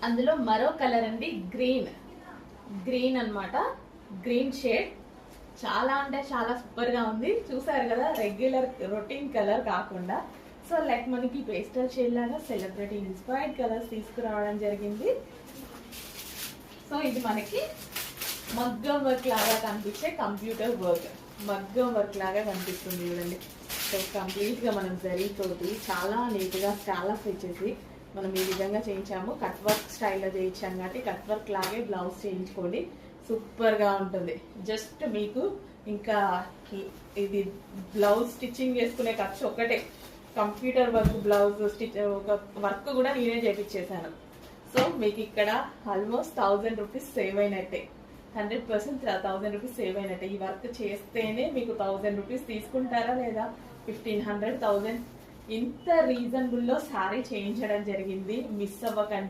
అందులో మరో కలర్ అండి, గ్రీన్ అన్నమాట. గ్రీన్ షేడ్ చాలా అంటే చాలా సూపర్ గా ఉంది. చూసారు కదా, రెగ్యులర్ రొటీన్ కలర్ కాకుండా సో లైక్ మనకి పేస్టల్ షేడ్ లాగా సెలబ్రిటీ ఇన్స్పైర్డ్ కలర్స్ తీసుకురావడం జరిగింది. సో ఇది మనకి మగ్గం వర్క్ లాగా కనిపించే కంప్యూటర్ వర్క్, మగ్గం వర్క్ లాగా కనిపిస్తుంది చూడండి. సో కంప్లీట్ గా మనం జరీతోటి చాలా నీట్ గా స్కాలప్ ఇచ్చేసి మనం ఈ విధంగా చేయించాము. కట్ వర్క్ స్టైల్లో చేయించాము కాబట్టి కట్ వర్క్ లాగే బ్లౌజ్ చేయించుకోండి, సూపర్ గా ఉంటుంది. జస్ట్ మీకు ఇంకా ఇది బ్లౌజ్ స్టిచ్చింగ్ చేసుకునే ఖర్చు ఒకటే. Computer work blouse stitch work కూడా నేనే చేపించేసాను. సో మీకు ఇక్కడ ఆల్మోస్ట్ 1000 రూపీస్ సేవ్ అయినట్టే, 100% 1000 రూపీస్ సేవ్ అయినట్టే. ఈ వర్క్ చేస్తేనే మీకు 1000 రూపీస్ తీసుకుంటారా లేదా 1500, 1000 ఇంత రీజనబుల్ లో శారీ చేయించడం జరిగింది. మిస్ అవ్వకండి.